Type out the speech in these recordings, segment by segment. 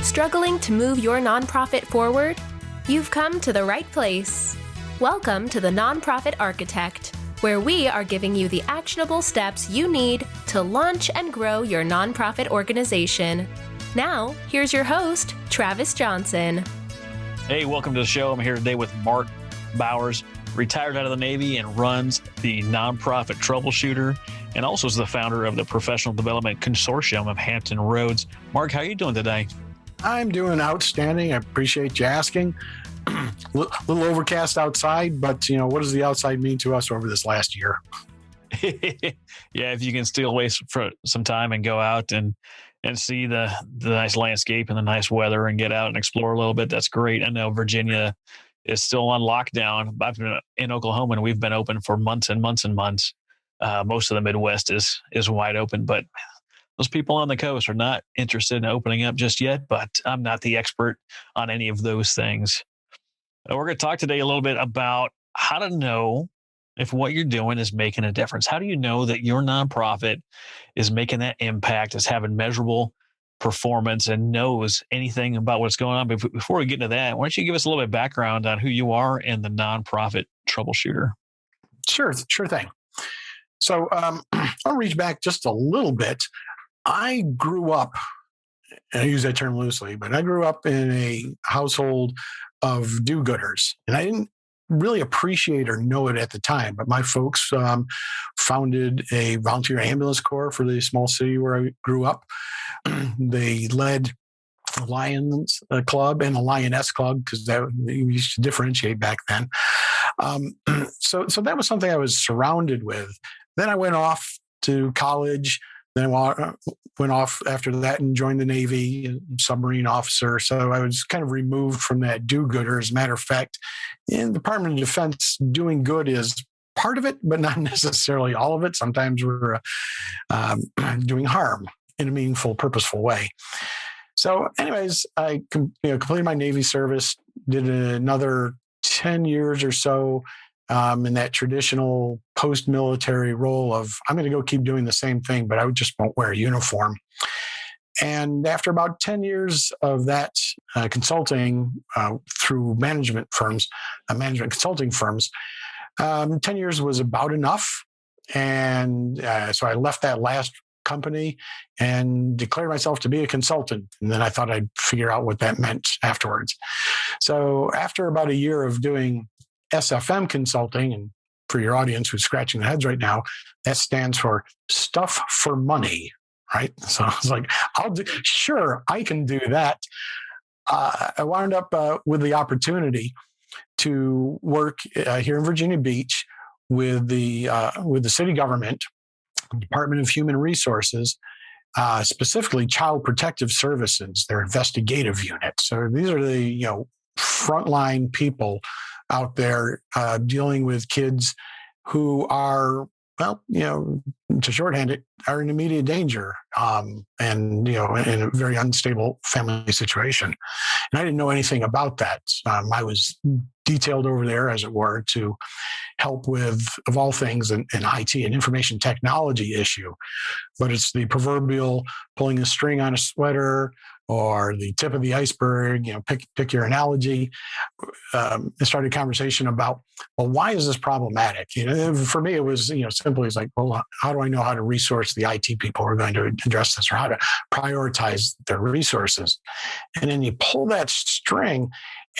Struggling to move your nonprofit forward? You've come to the right place. Welcome to the Nonprofit Architect, where we are giving you the actionable steps you need to launch and grow your nonprofit organization. Now, here's your host, Travis Johnson. Hey, welcome to the show. I'm here today with Mark Bowers, retired out of the Navy and runs the Nonprofit Troubleshooter, and also is the founder of the Professional Development Consortium of Hampton Roads. Mark, how are you doing today? I'm doing outstanding. I appreciate you asking. A little overcast outside, but what does the outside mean to us over this last year? Yeah, if you can steal away for some time and go out and see the nice landscape and the nice weather and get out and explore a little bit, that's great. I know Virginia is still on lockdown. I've been in Oklahoma and we've been open for months and months and months. Most of the Midwest is wide open, but those people on the coast are not interested in opening up just yet, but I'm not the expert on any of those things. We're going to talk today a little bit about how to know if what you're doing is making a difference. How do you know that your nonprofit is making that impact, is having measurable performance, and knows anything about what's going on? But before we get into that, why don't you give us a little bit of background on who you are and the Nonprofit Troubleshooter? Sure thing. So I'll reach back just a little bit. I grew up, and I use that term loosely, but I grew up in a household of do-gooders. And I didn't really appreciate or know it at the time, but my folks founded a volunteer ambulance corps for the small city where I grew up. They led a Lions Club and a Lioness Club, because we used to differentiate back then. So that was something I was surrounded with. Then I went off to college. Then I went off after that and joined the Navy, submarine officer. So I was kind of removed from that do-gooder. As a matter of fact, in the Department of Defense, doing good is part of it, but not necessarily all of it. Sometimes we're doing harm in a meaningful, purposeful way. So anyways, I completed my Navy service, did another 10 years or so in that traditional post-military role of, I'm going to go keep doing the same thing, but I just won't wear a uniform. And after about 10 years of that consulting through management consulting firms, 10 years was about enough. And so I left that last company and declared myself to be a consultant. And then I thought I'd figure out what that meant afterwards. So after about a year of doing SFM consulting, and for your audience who's scratching their heads right now, that stands for stuff for money, right? So I was like, sure, I can do that. I wound up with the opportunity to work here in Virginia Beach with the city government, Department of Human Resources, specifically Child Protective Services, their investigative unit. So these are the frontline people out there dealing with kids who are, to shorthand it, are in immediate danger and in a very unstable family situation. And I didn't know anything about that. I was detailed over there, as it were, to help with, of all things, an IT and information technology issue. But it's the proverbial pulling a string on a sweater or the tip of the iceberg, pick your analogy. It started a conversation about, well, why is this problematic? For me, it was, simply it's like, well, how do I know how to resource the IT people who are going to address this, or how to prioritize their resources? And then you pull that string,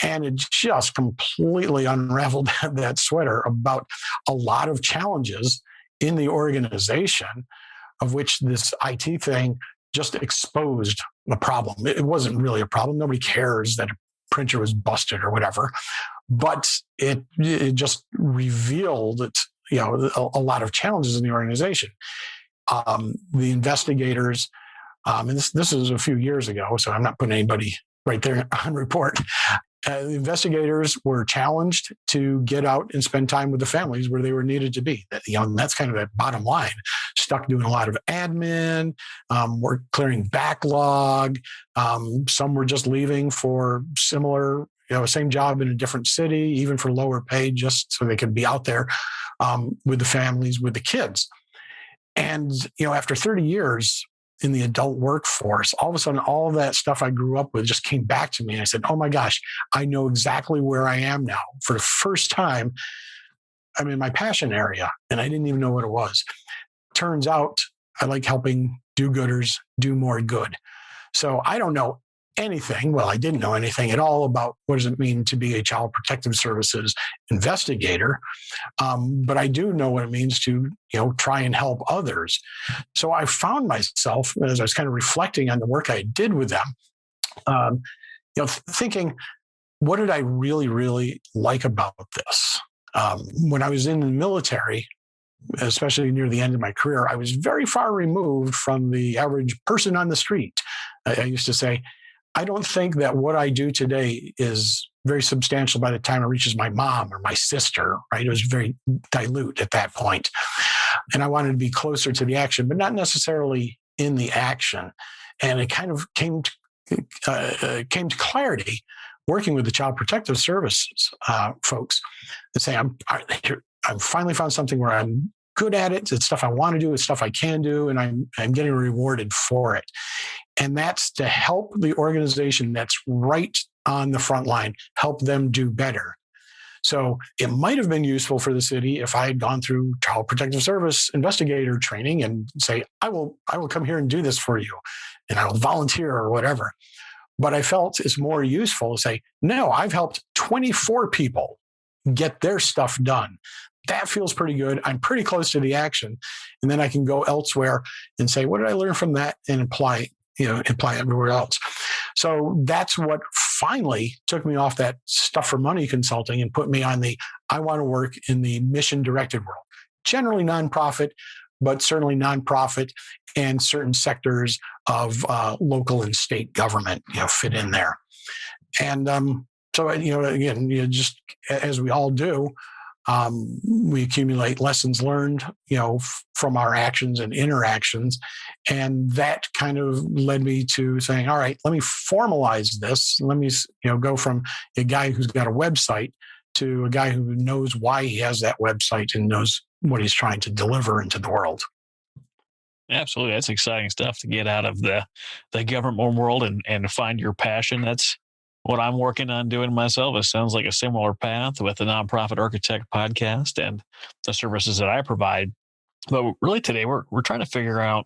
and it just completely unraveled that sweater about a lot of challenges in the organization, of which this IT thing just exposed the problem. It wasn't really a problem. Nobody cares that a printer was busted or whatever, but it just revealed a lot of challenges in the organization. The investigators, and this is a few years ago, so I'm not putting anybody right there on report. The investigators were challenged to get out and spend time with the families where they were needed to be. That's kind of the bottom line. Stuck doing a lot of admin, we're clearing backlog. Some were just leaving for similar, same job in a different city, even for lower pay, just so they could be out there with the families, with the kids. And, after 30 years, in the adult workforce, all of a sudden, all of that stuff I grew up with just came back to me. And I said, oh my gosh, I know exactly where I am now. For the first time, I'm in my passion area, and I didn't even know what it was. Turns out I like helping do-gooders do more good. So I don't know anything. Well, I didn't know anything at all about what does it mean to be a Child Protective Services investigator. But I do know what it means to, try and help others. So I found myself, as I was kind of reflecting on the work I did with them, thinking, what did I really, really like about this? When I was in the military, especially near the end of my career, I was very far removed from the average person on the street. I used to say, I don't think that what I do today is very substantial by the time it reaches my mom or my sister, right? It was very dilute at that point. And I wanted to be closer to the action, but not necessarily in the action. And it kind of came to clarity working with the Child Protective Services folks that say, I've finally found something where I'm good at it. It's stuff I want to do. It's stuff I can do. And I'm getting rewarded for it. And that's to help the organization that's right on the front line, help them do better. So it might have been useful for the city if I had gone through Child Protective Service investigator training and say, I will come here and do this for you, and I will volunteer or whatever. But I felt it's more useful to say, no, I've helped 24 people get their stuff done. That feels pretty good. I'm pretty close to the action. And then I can go elsewhere and say, what did I learn from that, and apply everywhere else. So that's what finally took me off that stuff for money consulting and put me on I want to work in the mission directed world, generally nonprofit, but certainly nonprofit and certain sectors of local and state government, fit in there. And so, again, just as we all do, we accumulate lessons learned, from our actions and interactions. And that kind of led me to saying, all right, let me formalize this. Let me, go from a guy who's got a website to a guy who knows why he has that website and knows what he's trying to deliver into the world. Absolutely. That's exciting stuff to get out of the government world and find your passion. That's what I'm working on doing myself. It sounds like a similar path with the Nonprofit Architect podcast and the services that I provide. But really today we're trying to figure out,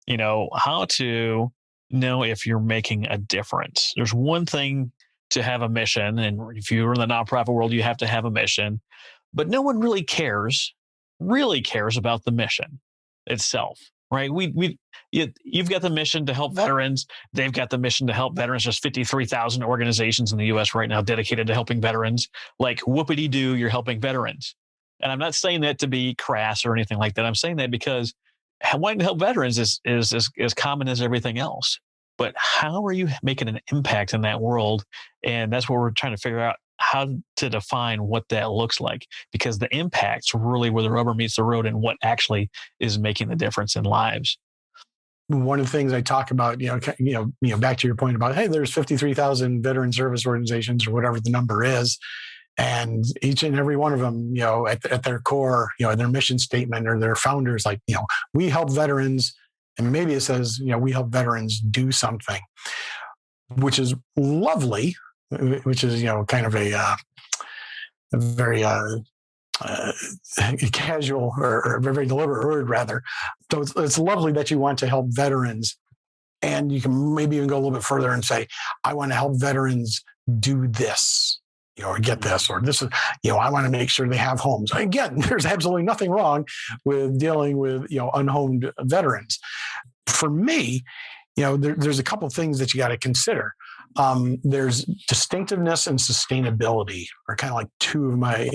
how to know if you're making a difference. There's one thing to have a mission, and if you're in the nonprofit world, you have to have a mission, but no one really cares about the mission itself. Right. You've got the mission to help veterans. They've got the mission to help veterans. There's 53,000 organizations in the U.S. right now dedicated to helping veterans. Like, whoopity-doo, you're helping veterans. And I'm not saying that to be crass or anything like that. I'm saying that because wanting to help veterans is as common as everything else. But how are you making an impact in that world? And that's what we're trying to figure out, how to define what that looks like, because the impact's really where the rubber meets the road and what actually is making the difference in lives. One of the things I talk about, back to your point about, hey, there's 53,000 veteran service organizations or whatever the number is. And each and every one of them, at their core, their mission statement or their founders, like, we help veterans. And maybe it says, we help veterans do something, which is lovely, which is, kind of a very casual or very deliberate word, rather. So it's lovely that you want to help veterans. And you can maybe even go a little bit further and say, I want to help veterans do this, or get this, or this is, I want to make sure they have homes. Again, there's absolutely nothing wrong with dealing with, unhomed veterans. For me, there's a couple of things that you got to consider. There's distinctiveness and sustainability are kind of like two of my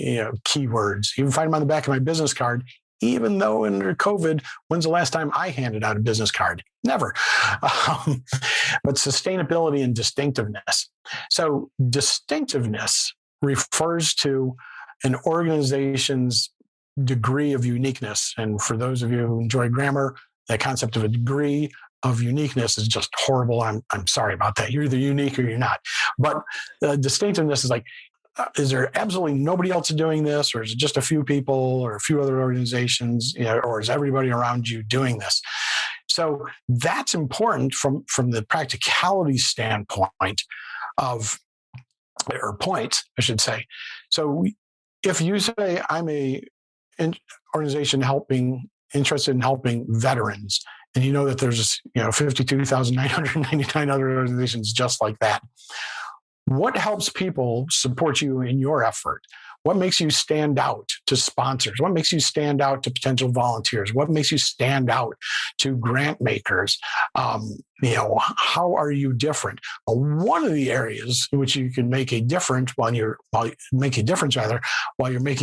keywords. You can find them on the back of my business card, even though under COVID, when's the last time I handed out a business card? Never. But sustainability and distinctiveness. So distinctiveness refers to an organization's degree of uniqueness. And for those of you who enjoy grammar, that concept of a degree of uniqueness is just horrible. I'm sorry about that. You're either unique or you're not. But distinctiveness is like, is there absolutely nobody else doing this, or is it just a few people or a few other organizations, or is everybody around you doing this? So that's important from the practicality standpoint of, or point, I should say. So if you say I'm an organization interested in helping veterans, and you know that there's 52,999 other organizations just like that, what helps people support you in your effort? What makes you stand out to sponsors? What makes you stand out to potential volunteers? What makes you stand out to grant makers? How are you different? One of the areas in which you can make a difference while you're making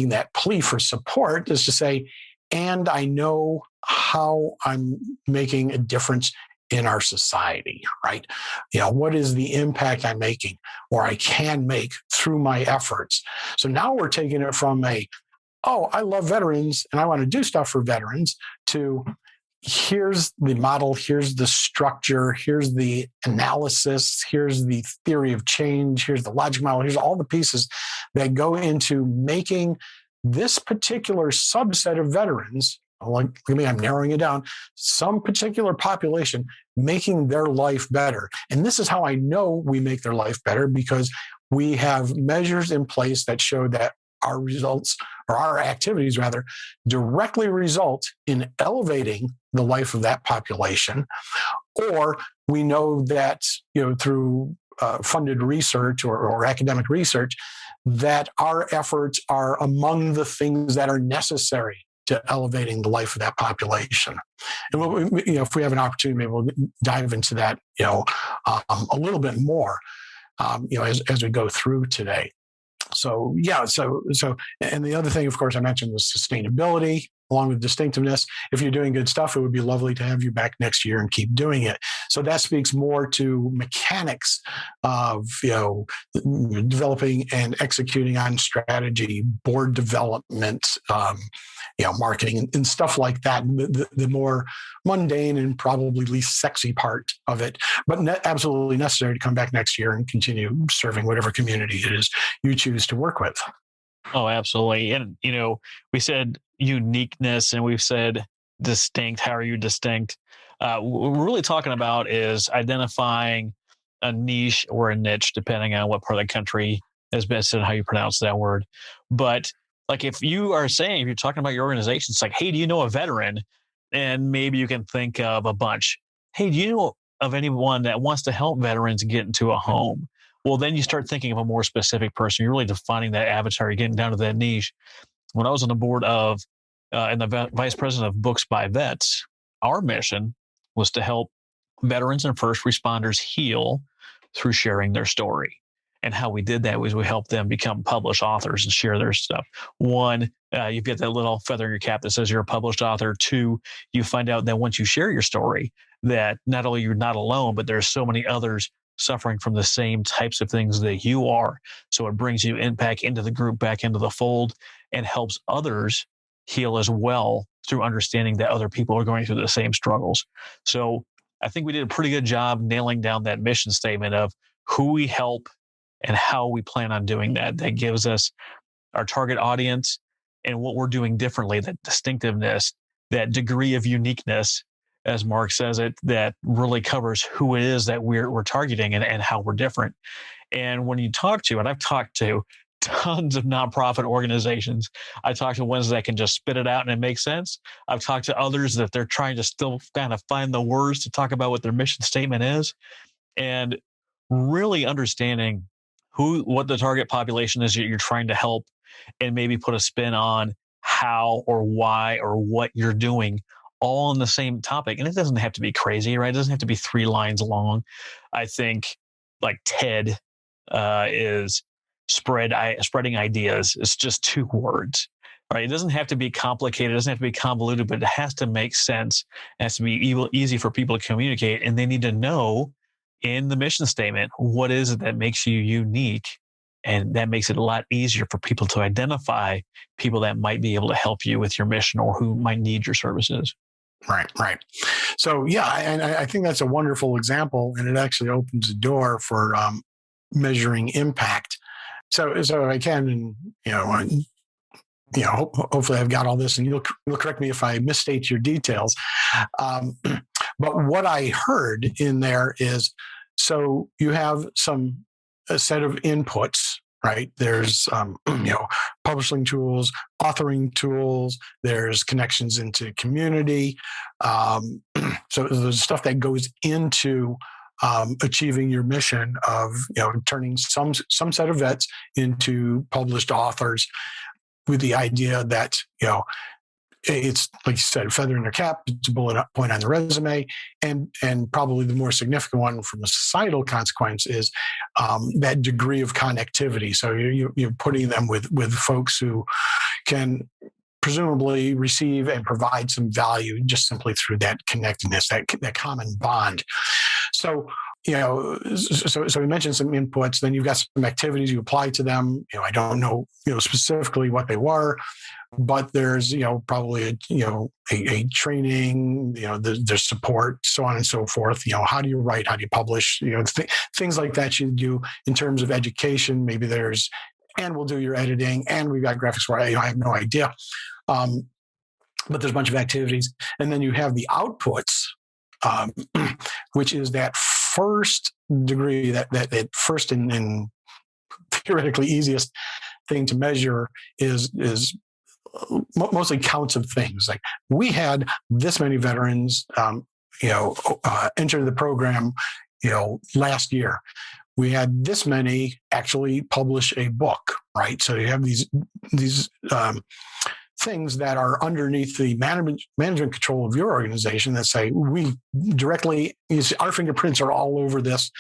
that plea for support is to say, and I know how I'm making a difference in our society, right? What is the impact I'm making or I can make through my efforts? So now we're taking it from I love veterans and I want to do stuff for veterans, to here's the model, here's the structure, here's the analysis, here's the theory of change, here's the logic model, here's all the pieces that go into making this particular subset of veterans, like me, I'm narrowing it down, some particular population, making their life better. And this is how I know we make their life better, because we have measures in place that show that our results, or our activities rather, directly result in elevating the life of that population. Or we know that, through funded research or academic research, that our efforts are among the things that are necessary to elevating the life of that population. And if we have an opportunity, maybe we'll dive into that, a little bit more, as we go through today. So, and the other thing, of course, I mentioned was sustainability along with distinctiveness. If you're doing good stuff, it would be lovely to have you back next year and keep doing it. So that speaks more to mechanics of, developing and executing on strategy, board development, marketing and stuff like that. The more mundane and probably least sexy part of it, but absolutely necessary to come back next year and continue serving whatever community it is you choose to work with. Oh, absolutely. And, we said uniqueness and we've said distinct. How are you distinct? What we're really talking about is identifying a niche or a niche, depending on what part of the country is best and how you pronounce that word. But like if you're talking about your organization, it's like, hey, do you know a veteran? And maybe you can think of a bunch. Hey, do you know of anyone that wants to help veterans get into a home? Well, then you start thinking of a more specific person. You're really defining that avatar. You're getting down to that niche. When I was on the board of and the vice president of Books by Vets, our mission was to help veterans and first responders heal through sharing their story. And how we did that was we helped them become published authors and share their stuff. One, you've got that little feather in your cap that says you're a published author. Two, you find out that once you share your story, that not only you're not alone, but there's so many others suffering from the same types of things that you are. So it brings you back into the group, back into the fold, and helps others heal as well through understanding that other people are going through the same struggles. So I think we did a pretty good job nailing down that mission statement of who we help and how we plan on doing that. That gives us our target audience and what we're doing differently, that distinctiveness, that degree of uniqueness, as Mark says it, that really covers who it is that we're targeting and how we're different. And when you talk to, and I've talked to tons of nonprofit organizations, I talk to ones that can just spit it out and it makes sense. I've talked to others that they're trying to still kind of find the words to talk about what their mission statement is, and really understanding what the target population is that you're trying to help, and maybe put a spin on how or why or what you're doing, all on the same topic. And it doesn't have to be crazy, right? It doesn't have to be 3 lines long. I think like TED is spreading ideas. It's just 2 words, right? It doesn't have to be complicated. It doesn't have to be convoluted, but it has to make sense. It has to be easy for people to communicate. And they need to know in the mission statement, what is it that makes you unique? And that makes it a lot easier for people to identify people that might be able to help you with your mission or who might need your services. Right. So, and I think that's a wonderful example, and it actually opens the door for measuring impact. So if I can, and hopefully I've got all this, and you'll correct me if I misstate your details. But what I heard in there is, so you have a set of inputs, right? There's, publishing tools, authoring tools, there's connections into community. So there's stuff that goes into achieving your mission of, turning some set of vets into published authors, with the idea that, it's, like you said, feather in their cap, it's a bullet point on the resume. And probably the more significant one from a societal consequence is that degree of connectivity. So you're putting them with folks who can presumably receive and provide some value just simply through that connectedness, that common bond. So, so we mentioned some inputs, then you've got some activities you apply to them. I don't know, specifically what they were, but there's, probably a training, there's support, so on and so forth. How do you write? How do you publish? Things like that you do in terms of education. Maybe there's, and we'll do your editing, and we've got graphics where I have no idea. But there's a bunch of activities. And then you have the outputs, which is that first degree, that first and theoretically easiest thing to measure is mostly counts of things. Like, we had this many veterans, enter the program, last year. We had this many actually publish a book, right? So you have these things that are underneath the management control of your organization that say, we directly, our fingerprints are all over this.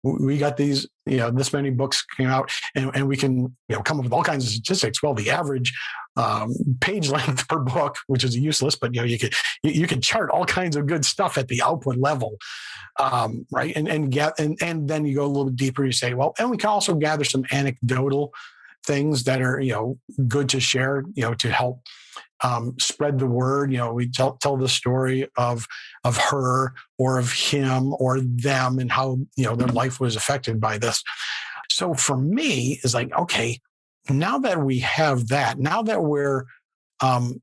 We got these, this many books came out, and we can, come up with all kinds of statistics. Well, the average page length per book, which is useless, but you can chart all kinds of good stuff at the output level, right? And then you go a little deeper. You say, well, and we can also gather some anecdotal things that are, good to share, to help spread the word. We tell the story of her or of him or them, and how, their life was affected by this. So for me, it's like, okay, now that we have that, now that we're on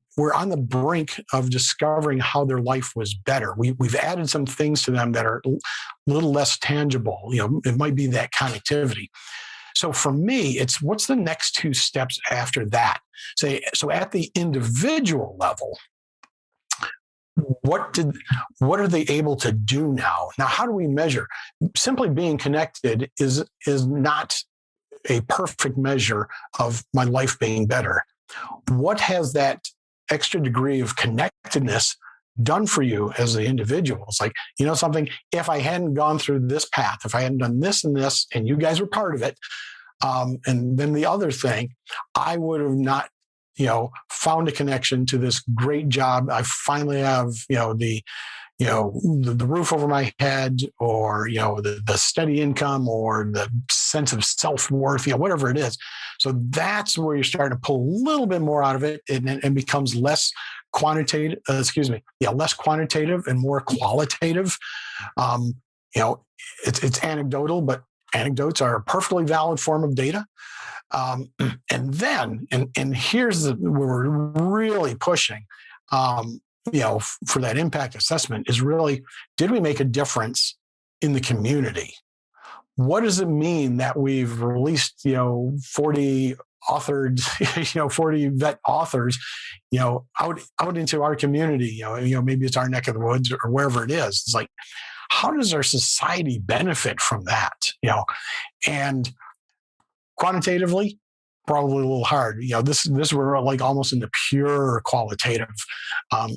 the brink of discovering how their life was better, we've added some things to them that are a little less tangible. It might be that connectivity. So for me, it's, what's the next two steps after that? So at the individual level, what are they able to do now? Now, how do we measure? Simply being connected is not a perfect measure of my life being better. What has that extra degree of connectedness done for you as an individual? It's like, something, if I hadn't gone through this path, if I hadn't done this and this, and you guys were part of it, and then the other thing, I would have not, found a connection to this great job. I finally have, the roof over my head, or, the steady income, or the sense of self-worth, whatever it is. So that's where you're starting to pull a little bit more out of it, and becomes less quantitative, less quantitative and more qualitative. It's anecdotal, but anecdotes are a perfectly valid form of data. And then, and here's where we're really pushing, for that impact assessment, is really, did we make a difference in the community? What does it mean that we've released, 40 authored, 40 vet authors, out into our community? Maybe it's our neck of the woods or wherever it is. It's like, how does our society benefit from that? And quantitatively, probably a little hard. This we're like almost in the pure qualitative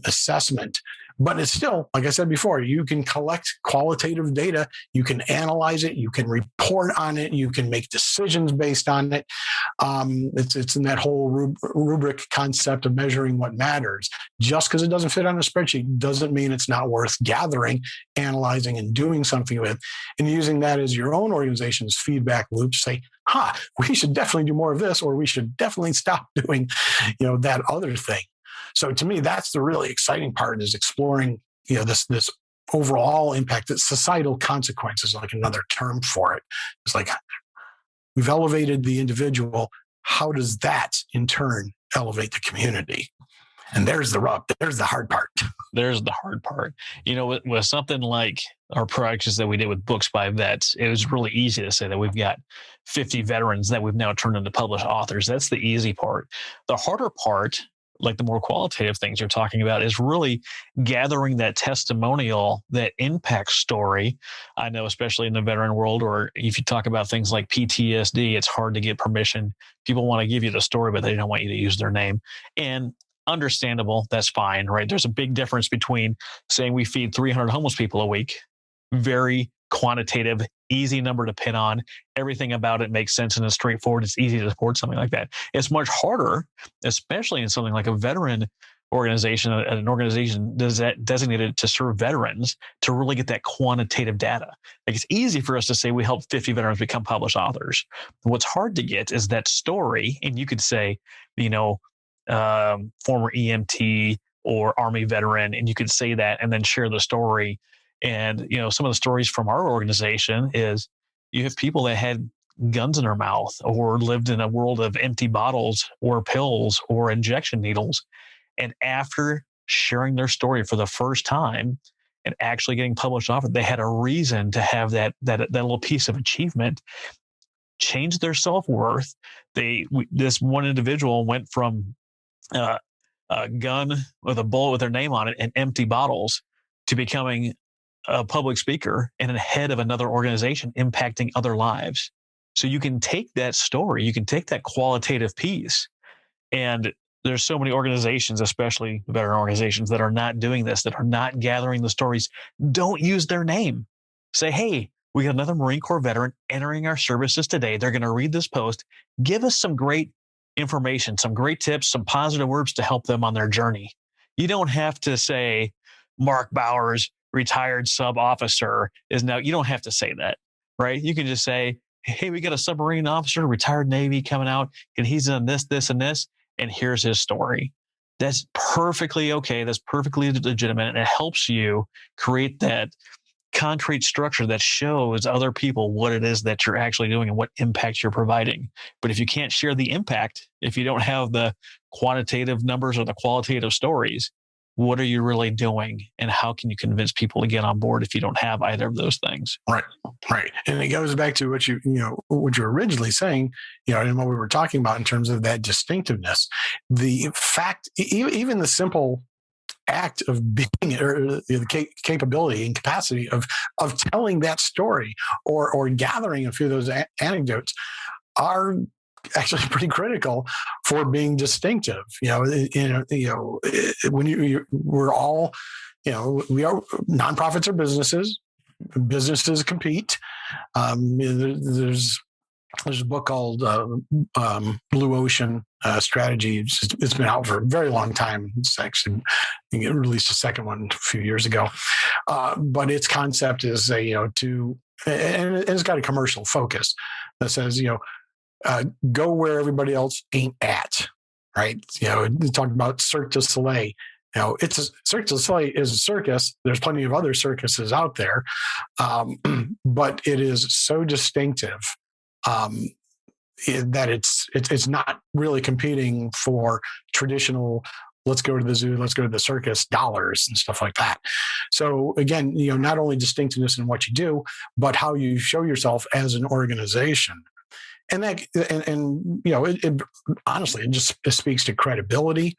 assessment. But it's still, like I said before, you can collect qualitative data, you can analyze it, you can report on it, you can make decisions based on it. It's in that whole rubric concept of measuring what matters. Just because it doesn't fit on a spreadsheet doesn't mean it's not worth gathering, analyzing, and doing something with, and using that as your own organization's feedback loop to say, we should definitely do more of this, or we should definitely stop doing, that other thing. So to me, that's the really exciting part, is exploring, this overall impact, that societal consequences, like another term for it. It's like, we've elevated the individual. How does that in turn elevate the community? And there's the rub. There's the hard part. There's the hard part. With something like our projects that we did with Books by Vets, it was really easy to say that we've got 50 veterans that we've now turned into published authors. That's the easy part. The harder part, like the more qualitative things you're talking about, is really gathering that testimonial, that impact story. I know, especially in the veteran world, or if you talk about things like PTSD, it's hard to get permission. People want to give you the story, but they don't want you to use their name. And understandable, that's fine, right? There's a big difference between saying we feed 300 homeless people a week, very quantitative, easy number to pin on. Everything about it makes sense and is straightforward. It's easy to support something like that. It's much harder, especially in something like a veteran organization, an organization designated to serve veterans, to really get that quantitative data. Like, it's easy for us to say we help 50 veterans become published authors. What's hard to get is that story. And you could say, former EMT or Army veteran, and you could say that and then share the story. And, some of the stories from our organization is you have people that had guns in their mouth or lived in a world of empty bottles or pills or injection needles. And after sharing their story for the first time and actually getting published off, they had a reason to have that little piece of achievement, change their self-worth. This one individual went from a gun with a bullet with their name on it and empty bottles to becoming a public speaker and a head of another organization impacting other lives. So you can take that story, you can take that qualitative piece, and there's so many organizations, especially veteran organizations, that are not doing this, that are not gathering the stories. Don't use their name. Say, hey, we got another Marine Corps veteran entering our services today. They're going to read this post. Give us some great information, some great tips, some positive words to help them on their journey. You don't have to say Mark Bowers, retired sub officer, is now. You don't have to say that, right? You can just say, hey, we got a submarine officer, retired Navy coming out, and he's done this, this, and this, and here's his story. That's perfectly okay. That's perfectly legitimate. And it helps you create that concrete structure that shows other people what it is that you're actually doing and what impact you're providing. But if you can't share the impact, if you don't have the quantitative numbers or the qualitative stories, what are you really doing? And how can you convince people to get on board if you don't have either of those things? Right. And it goes back to what you were originally saying, and what we were talking about in terms of that distinctiveness. The fact, even the simple act of being, or the capability and capacity of telling that story or gathering a few of those anecdotes are actually pretty critical for being distinctive. When we're all, we are, nonprofits are businesses compete. There's a book called Blue Ocean Strategy. It's been out for a very long time. It's actually, I think it released a second one a few years ago. But its concept is, and it's got a commercial focus that says, go where everybody else ain't at, right? It talked about Cirque du Soleil. Cirque du Soleil is a circus. There's plenty of other circuses out there, but it is so distinctive that it's not really competing for traditional, let's go to the zoo, let's go to the circus dollars and stuff like that. So again, not only distinctiveness in what you do, but how you show yourself as an organization. And it honestly, it speaks to credibility.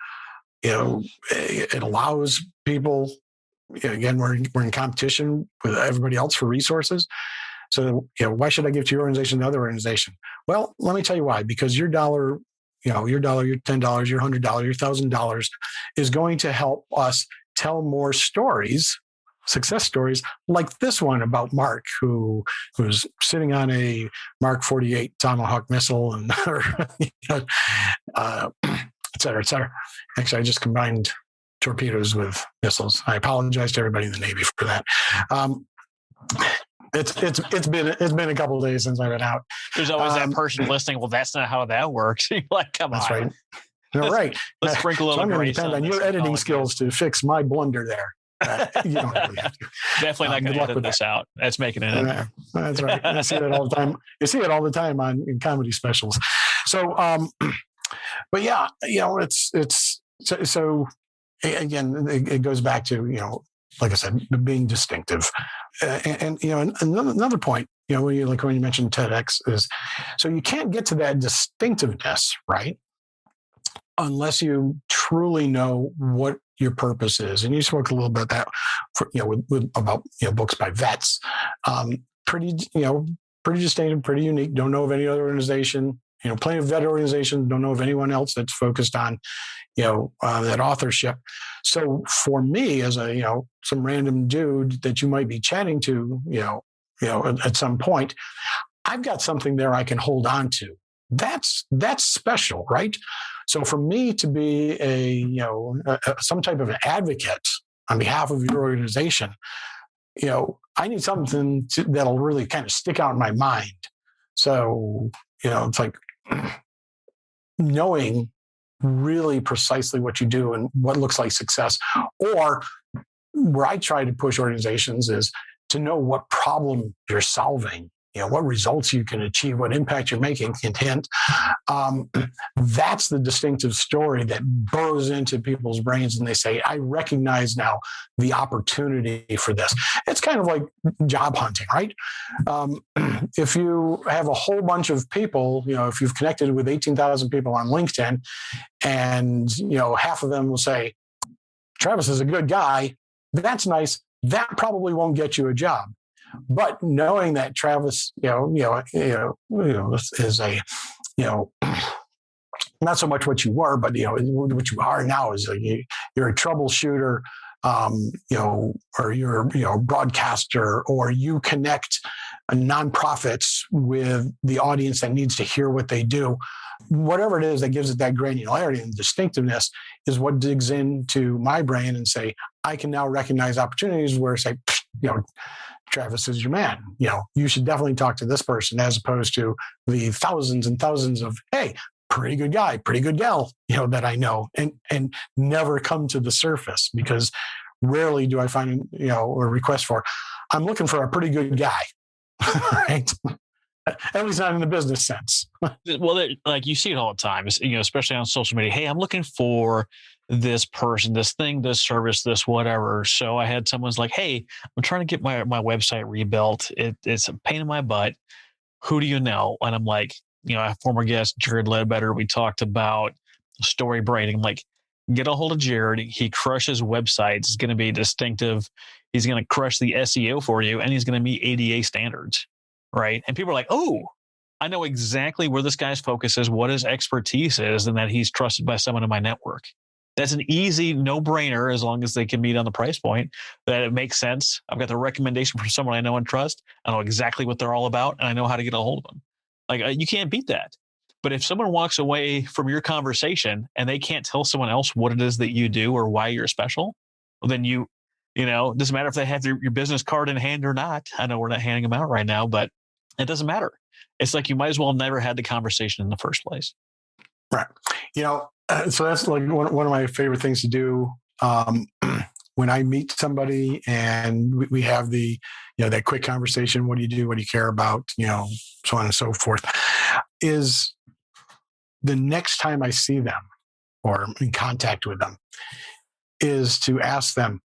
It allows people, again, we're in competition with everybody else for resources. So, why should I give to your organization and the other organization? Well, let me tell you why. Because your dollar, your $10, your $100, your $1,000 is going to help us tell more stories, success stories like this one about Mark, who was sitting on a Mark 48 Tomahawk missile and, et cetera, et cetera. Actually, I just combined torpedoes with missiles. I apologize to everybody in the Navy for that. It's been a couple of days since I've been out. There's always that person listening. Well, that's not how that works. You're like, come that's on. Right. You're right. Let's sprinkle a little so I'm going to grace depend on your editing skills to fix my blunder there. You don't really have to. Definitely not going to edit this out. That's making it in there. That's right. I see it all the time. You see it all the time in comedy specials. So, but yeah, it's so again, it goes back to, like I said, being distinctive. And another point, when you mentioned TEDx is, so you can't get to that distinctiveness, right, unless you truly know what your purpose is. And you spoke a little bit about that, about books by vets. Pretty distinctive, pretty unique. Don't know of any other organization. Plenty of vet organizations. Don't know of anyone else that's focused on that authorship. So for me, as some random dude that you might be chatting to, at some point, I've got something there I can hold on to. That's special, right? So for me to be some type of an advocate on behalf of your organization, I need something that'll really kind of stick out in my mind. So, it's like knowing really precisely what you do and what looks like success. Or where I try to push organizations is to know what problem you're solving, what results you can achieve, what impact you're making. Hint. That's the distinctive story that burrows into people's brains, and they say, I recognize now the opportunity for this. It's kind of like job hunting, right? If you have a whole bunch of people, if you've connected with 18,000 people on LinkedIn, and half of them will say, Travis is a good guy, that's nice. That probably won't get you a job. But knowing that Travis, is a, not so much what you were, but what you are now is you're a troubleshooter, or you're a broadcaster, or you connect nonprofits with the audience that needs to hear what they do. Whatever it is that gives it that granularity and distinctiveness is what digs into my brain and say, I can now recognize opportunities where say, Travis is your man. You should definitely talk to this person, as opposed to the thousands and thousands of, hey, pretty good guy, pretty good gal, that I know, and never come to the surface, because rarely do I find, a request for, I'm looking for a pretty good guy, right? At least not in the business sense. Well, like you see it all the time, especially on social media. Hey, I'm looking for this person, this thing, this service, this whatever. So I had someone's like, hey, I'm trying to get my website rebuilt. It's a pain in my butt. Who do you know? And I'm like, a former guest, Jared Ledbetter, we talked about story branding. I'm like, get a hold of Jared. He crushes websites. It's going to be distinctive. He's going to crush the SEO for you, and he's going to meet ADA standards. Right. And people are like, oh, I know exactly where this guy's focus is, what his expertise is, and that he's trusted by someone in my network. That's an easy no-brainer, as long as they can meet on the price point, that it makes sense. I've got the recommendation from someone I know and trust. I know exactly what they're all about, and I know how to get a hold of them. Like, you can't beat that. But if someone walks away from your conversation and they can't tell someone else what it is that you do or why you're special, well, then it doesn't matter if they have your business card in hand or not. I know we're not handing them out right now, but it doesn't matter. It's like you might as well never had the conversation in the first place. Right. So that's like one of my favorite things to do when I meet somebody and we have the, that quick conversation. What do you do? What do you care about? So on and so forth, is the next time I see them or in contact with them is to ask them,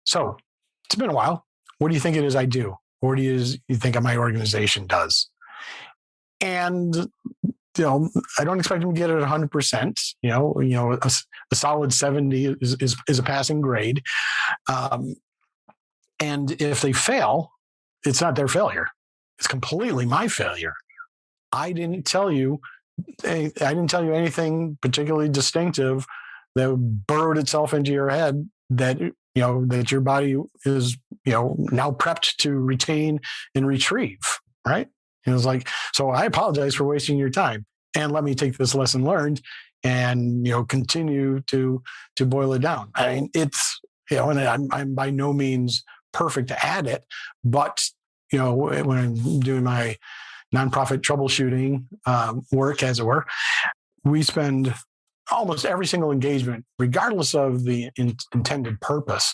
so it's been a while. What do you think it is I do? What do you think my organization does? And, I don't expect them to get it 100%. A solid 70 is a passing grade. And if they fail, it's not their failure. It's completely my failure. I didn't tell you anything particularly distinctive that burrowed itself into your head that that your body is, now prepped to retain and retrieve, right? And it was like, so I apologize for wasting your time, and let me take this lesson learned and, continue to boil it down. I mean, it's, and I'm by no means perfect at it, but, when I'm doing my nonprofit troubleshooting work, as it were, we spend almost every single engagement, regardless of the intended purpose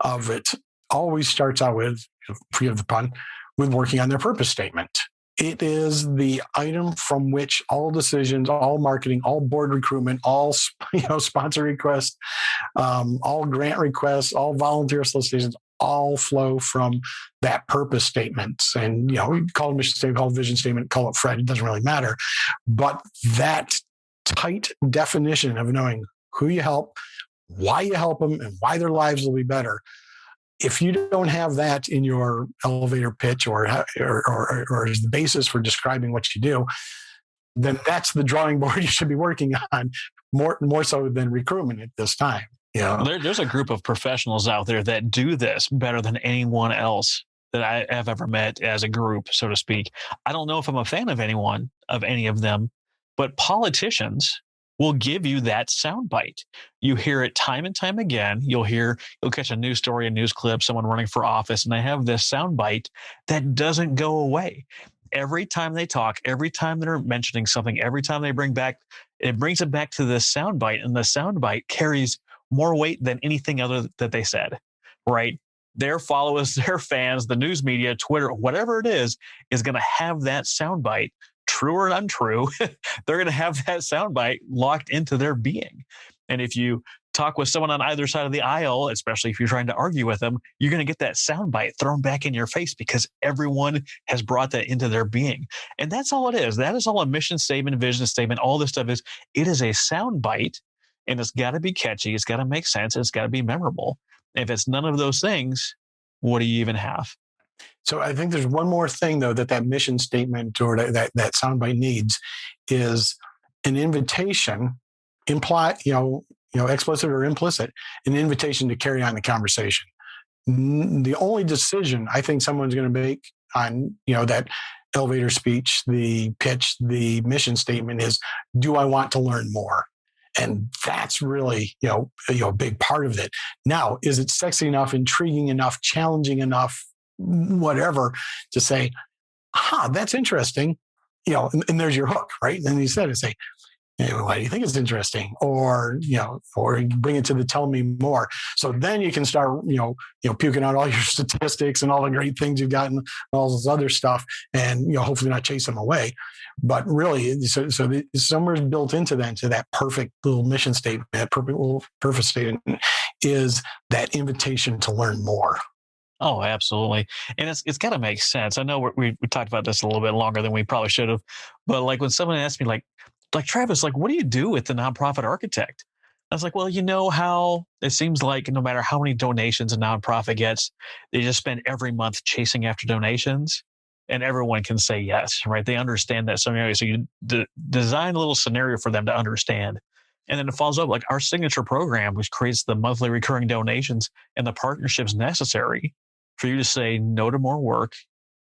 of it, always starts out with, forgive the pun, with working on their purpose statement. It is the item from which all decisions, all marketing, all board recruitment, all sponsor requests, all grant requests, all volunteer solicitations, all flow from that purpose statement. And we call it mission statement, call it vision statement, call it FRED. It doesn't really matter. But that tight definition of knowing who you help, why you help them, and why their lives will be better. If you don't have that in your elevator pitch or as the basis for describing what you do, then that's the drawing board you should be working on more so than recruitment at this time. There's a group of professionals out there that do this better than anyone else that I have ever met as a group, so to speak. I don't know if I'm a fan of any of them, but politicians will give you that soundbite. You hear it time and time again. You'll catch a news story, a news clip, someone running for office, and they have this soundbite that doesn't go away. Every time they talk, every time they're mentioning something, every time they brings it back to this soundbite, and the soundbite carries more weight than anything other that they said, right? Their followers, their fans, the news media, Twitter, whatever it is going to have that soundbite. True or untrue, they're going to have that soundbite locked into their being. And if you talk with someone on either side of the aisle, especially if you're trying to argue with them, you're going to get that soundbite thrown back in your face because everyone has brought that into their being. And that's all it is. That is all a mission statement, vision statement. All this stuff is a soundbite, and it's got to be catchy. It's got to make sense. It's got to be memorable. If it's none of those things, what do you even have? So I think there's one more thing, though, that mission statement or that soundbite needs is an invitation, explicit or implicit, an invitation to carry on the conversation. The only decision I think someone's going to make on, that elevator speech, the pitch, the mission statement is, do I want to learn more? And that's really, a big part of it. Now, is it sexy enough, intriguing enough, challenging enough, whatever, to say, that's interesting, and there's your hook, right? And then you said, say, why do you think it's interesting? Or bring it to the tell me more. So then you can start, puking out all your statistics and all the great things you've gotten, all this other stuff, and, hopefully not chase them away. But really, so somewhere's built into that perfect little mission statement, that perfect little purpose statement is that invitation to learn more. Oh, absolutely. And it's got to make sense. I know we talked about this a little bit longer than we probably should have, but like when someone asked me like Travis, like, what do you do with the nonprofit architect? I was like, well, how it seems like no matter how many donations a nonprofit gets, they just spend every month chasing after donations, and everyone can say yes, right? They understand that scenario. So you design a little scenario for them to understand. And then it follows up like our signature program, which creates the monthly recurring donations and the partnerships necessary for you to say no to more work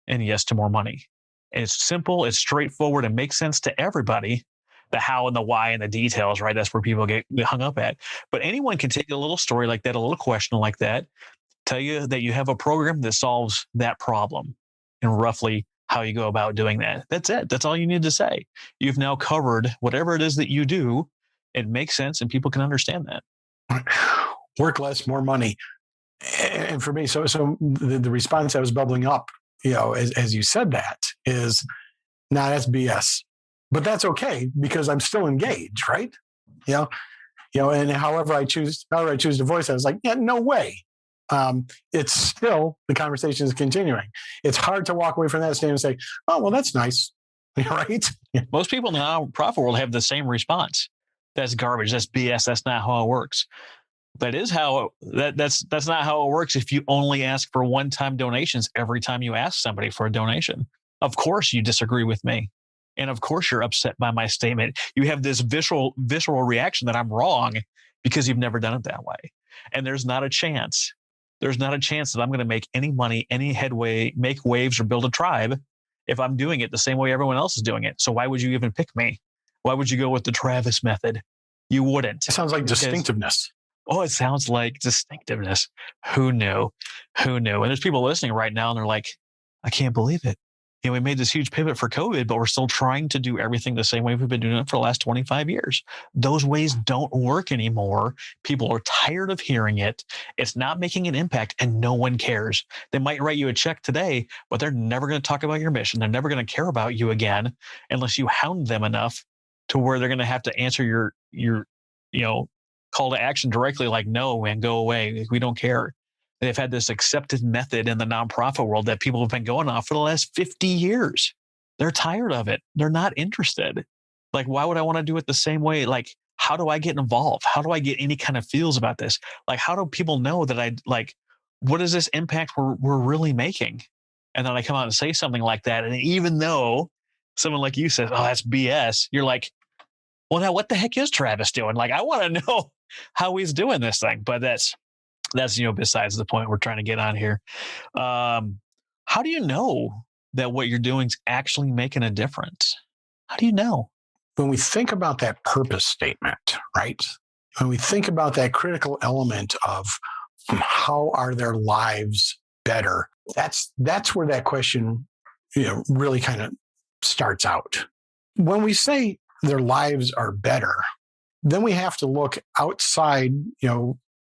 and yes to more money. And it's simple, it's straightforward, and makes sense to everybody. The how and the why and the details, right? That's where people get hung up at. But anyone can take a little story like that, a little question like that, tell you that you have a program that solves that problem and roughly how you go about doing that. That's it. That's all you need to say. You've now covered whatever it is that you do. It makes sense and people can understand that. Work less, more money. And for me, so the response that was bubbling up, as you said that is, that's BS. But that's okay because I'm still engaged, right? And however I choose to voice it, I was like, yeah, no way. It's still, the conversation is continuing. It's hard to walk away from that stand and say, oh, well, that's nice, right? Most people in the nonprofit world have the same response. That's garbage. That's BS. That's not how it works. That is how that's not how it works. If you only ask for one-time donations every time you ask somebody for a donation, of course you disagree with me. And of course, you're upset by my statement. You have this visceral reaction that I'm wrong because you've never done it that way. And there's not a chance. There's not a chance that I'm going to make any money, any headway, make waves, or build a tribe if I'm doing it the same way everyone else is doing it. So why would you even pick me? Why would you go with the Travis method? You wouldn't. It sounds like distinctiveness. Oh, it sounds like distinctiveness. Who knew? And there's people listening right now and they're like, I can't believe it. we made this huge pivot for COVID, but we're still trying to do everything the same way we've been doing it for the last 25 years. Those ways don't work anymore. People are tired of hearing it. It's not making an impact, and no one cares. They might write you a check today, but they're never going to talk about your mission. They're never going to care about you again unless you hound them enough to where they're going to have to answer your call to action directly, like, no, and go away. We don't care. They've had this accepted method in the nonprofit world that people have been going on for the last 50 years. They're tired of it. They're not interested. Like, why would I want to do it the same way? Like, how do I get involved? How do I get any kind of feels about this? Like, how do people know that what is this impact we're really making? And then I come out and say something like that. And even though someone like you says, oh, that's BS, you're like, well, now what the heck is Travis doing? Like, I want to know how he's doing this thing. But that's besides the point we're trying to get on here. How do you know that what you're doing is actually making a difference? How do you know? When we think about that purpose statement, right? When we think about that critical element of how are their lives better, that's where that question, really kind of starts out. When we say their lives are better, then we have to look outside,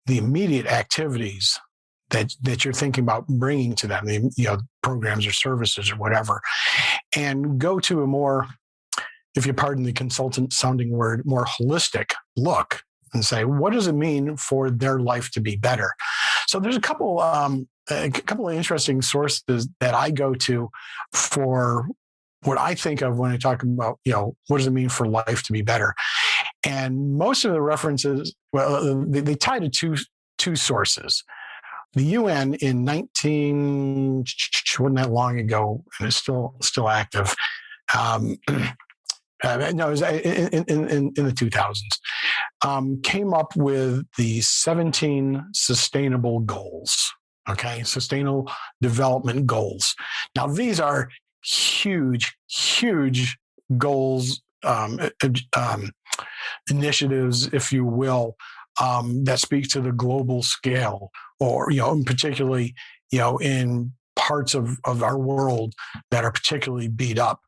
the immediate activities that you're thinking about bringing to them, programs or services or whatever, and go to a more, if you pardon the consultant sounding word, more holistic look and say, what does it mean for their life to be better? So there's a couple of interesting sources that I go to for what I think of when I talk about, what does it mean for life to be better? And most of the references, they tie to two sources. The UN in wasn't that long ago, and it's still active. No, it was in the 2000s. Came up with the 17 sustainable goals. Okay, sustainable development goals. Now these are huge goals, initiatives, if you will, that speak to the global scale, or particularly in parts of our world that are particularly beat up.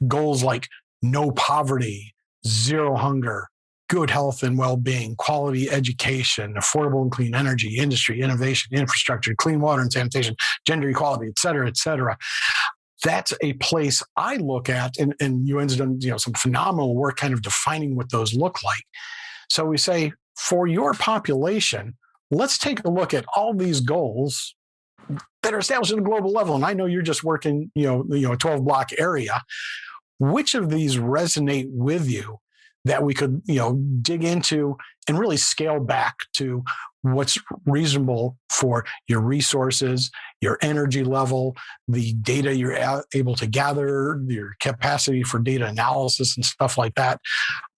Goals like no poverty, zero hunger, good health and well-being, quality education, affordable and clean energy, industry, innovation, infrastructure, clean water and sanitation, gender equality, et cetera, et cetera. That's a place I look at, and UN's done some phenomenal work kind of defining what those look like. So we say, for your population, let's take a look at all these goals that are established at a global level. And I know you're just working, a 12-block area. Which of these resonate with you that we could, dig into and really scale back to what's reasonable for your resources, your energy level, the data you're able to gather, your capacity for data analysis and stuff like that.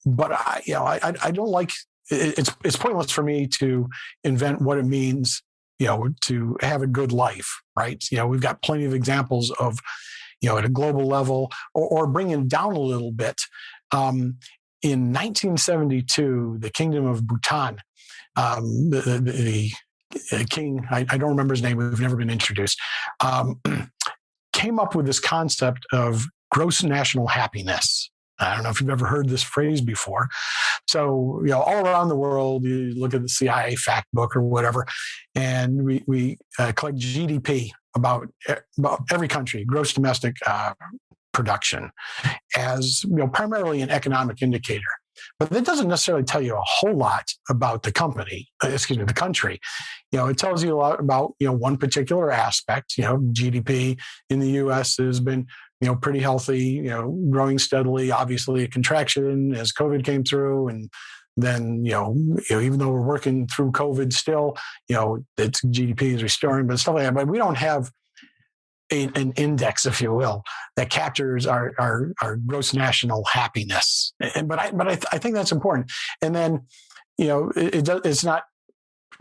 But I don't like, it's pointless for me to invent what it means, to have a good life, right? We've got plenty of examples of, at a global level, or bringing it down a little bit. In 1972, the Kingdom of Bhutan, the king, I don't remember his name, we've never been introduced, came up with this concept of gross national happiness. I don't know if you've ever heard this phrase before. So, all around the world, you look at the CIA fact book or whatever, and we collect GDP about every country, gross domestic production, as primarily an economic indicator. But that doesn't necessarily tell you a whole lot about the country. It tells you a lot about, one particular aspect. GDP in the U.S. has been, pretty healthy, growing steadily, obviously a contraction as COVID came through. And then, even though we're working through COVID still, its GDP is restoring, but stuff like that. But we don't have an index, if you will, that captures our gross national happiness. But I think that's important. And then, it's not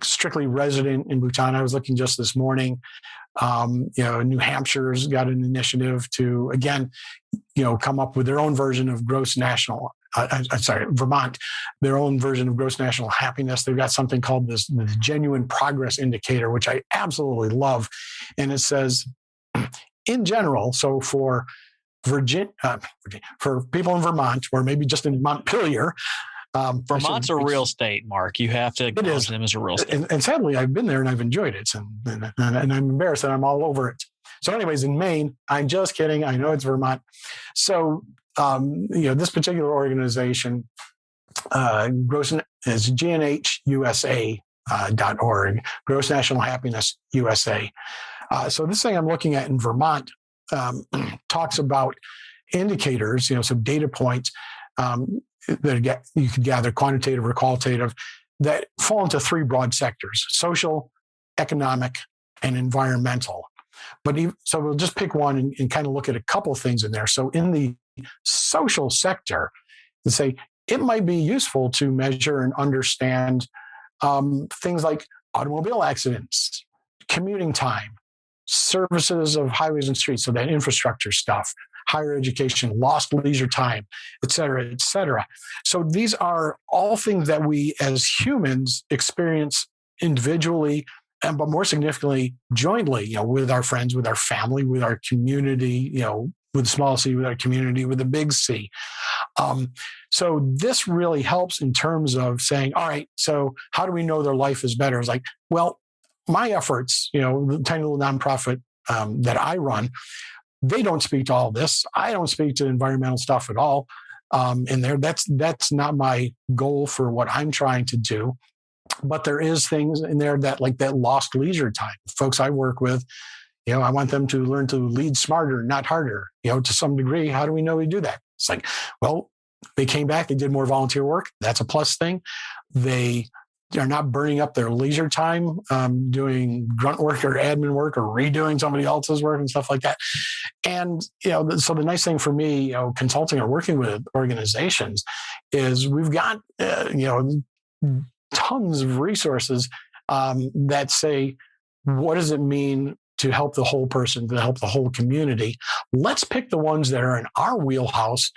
strictly resident in Bhutan. I was looking just this morning. New Hampshire's got an initiative to, again, come up with their own version of gross national. Vermont, their own version of gross national happiness. They've got something called this genuine progress indicator, which I absolutely love. And it says, in general, so for for people in Vermont, or maybe just in Montpelier. Vermont's a real state, Mark. You have to acknowledge them as a real state. And sadly, I've been there and I've enjoyed it. And I'm embarrassed that I'm all over it. So anyways, in Maine, I'm just kidding. I know it's Vermont. So, this particular organization, is GNHUSA.org, Gross National Happiness USA. So this thing I'm looking at in Vermont talks about indicators, some data points that you could gather, quantitative or qualitative, that fall into three broad sectors: social, economic, and environmental. So we'll just pick one and kind of look at a couple of things in there. So in the social sector, they say it might be useful to measure and understand things like automobile accidents, commuting time, services of highways and streets, so that infrastructure stuff, higher education, lost leisure time, et cetera, et cetera. So these are all things that we as humans experience individually, but more significantly, jointly, with our friends, with our family, with our community, with the small c, with our community, with the big C. So this really helps in terms of saying, all right, so how do we know their life is better? It's like, well, my efforts, the tiny little nonprofit that I run, they don't speak to all this. I don't speak to environmental stuff at all in there. That's not my goal for what I'm trying to do. But there is things in there that, like that lost leisure time. Folks I work with, I want them to learn to lead smarter, not harder, to some degree. How do we know we do that? It's like, well, they came back, they did more volunteer work. That's a plus thing. They are not burning up their leisure time doing grunt work or admin work or redoing somebody else's work and stuff like that. And, so the nice thing for me, consulting or working with organizations is we've got, tons of resources that say, what does it mean to help the whole person, to help the whole community? Let's pick the ones that are in our wheelhouse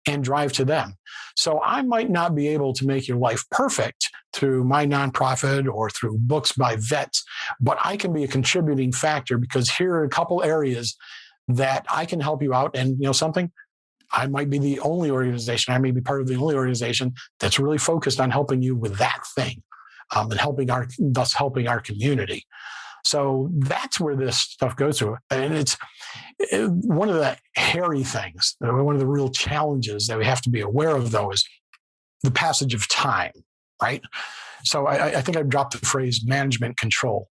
and drive to them. So I might not be able to make your life perfect through my nonprofit or through books by vets, but I can be a contributing factor because here are a couple areas that I can help you out. And something, I might be the only organization, I may be part of the only organization that's really focused on helping you with that thing and thus helping our community. So that's where this stuff goes to. And it's one of the hairy things, one of the real challenges that we have to be aware of, though, is the passage of time, right? So I think I've dropped the phrase management control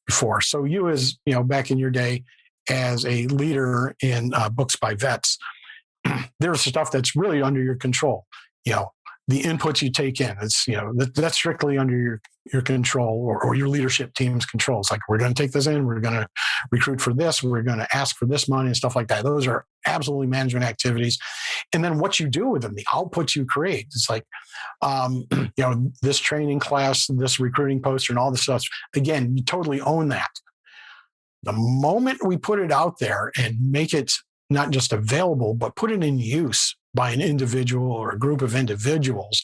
before. So you as, back in your day as a leader in books by vets, there's stuff that's really under your control. The inputs you take in, it's, that's strictly under your control or your leadership team's control. It's like, we're going to take this in, we're going to recruit for this, we're going to ask for this money and stuff like that. Those are absolutely management activities. And then what you do with them, the outputs you create. It's like, this training class, this recruiting poster and all this stuff. Again, you totally own that. The moment we put it out there and make it not just available, but put it in use by an individual or a group of individuals,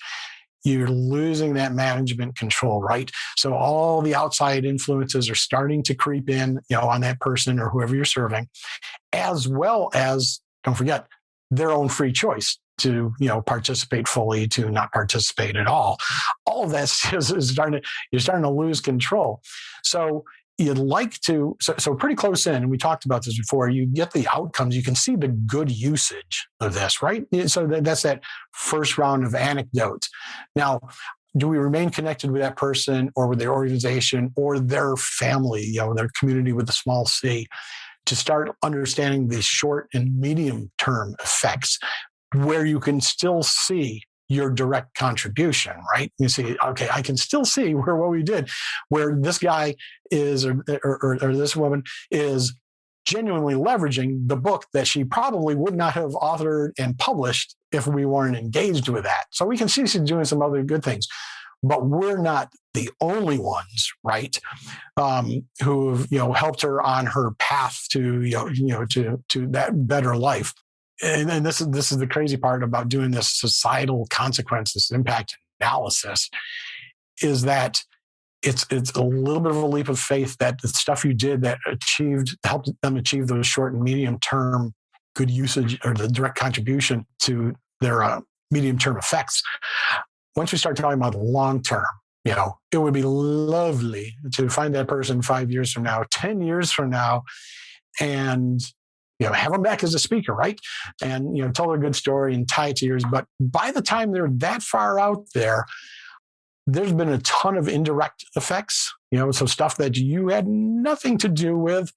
you're losing that management control, right? So all the outside influences are starting to creep in, on that person or whoever you're serving, as well as, don't forget, their own free choice to, participate fully, to not participate at all. All of that you're starting to lose control. So you'd like to, so pretty close in, and we talked about this before, you get the outcomes, you can see the good usage of this, right? So that's that first round of anecdotes. Now, do we remain connected with that person or with their organization or their family, their community with the small c, to start understanding the short and medium term effects where you can still see your direct contribution, right? You see, okay, I can still see what we did, where this guy is, or this woman is genuinely leveraging the book that she probably would not have authored and published if we weren't engaged with that. So we can see she's doing some other good things, but we're not the only ones, right? Who have, helped her on her path to, to that better life. And this is the crazy part about doing this societal consequences impact analysis, is that it's a little bit of a leap of faith that the stuff you did that helped them achieve those short and medium term good usage or the direct contribution to their medium term effects. Once we start talking about the long term, it would be lovely to find that person 5 years from now, 10 years from now, and have them back as a speaker, right? And tell their good story and tie it to yours. But by the time they're that far out there, there's been a ton of indirect effects, so stuff that you had nothing to do with.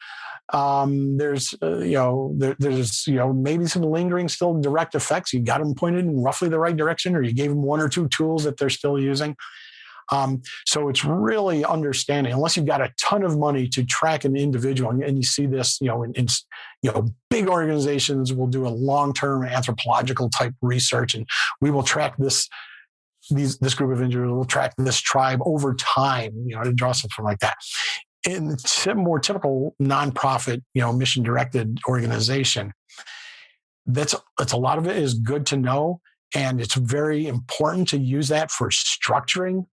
There's maybe some lingering still direct effects. You got them pointed in roughly the right direction, or you gave them one or two tools that they're still using. So it's really understanding, unless you've got a ton of money to track an individual, and you see this, in big organizations will do a long-term anthropological type research, and we will track this group of individuals, will track this tribe over time, to draw something like that. In more typical nonprofit, mission-directed organization, that's a lot of it is good to know, and it's very important to use that for structuring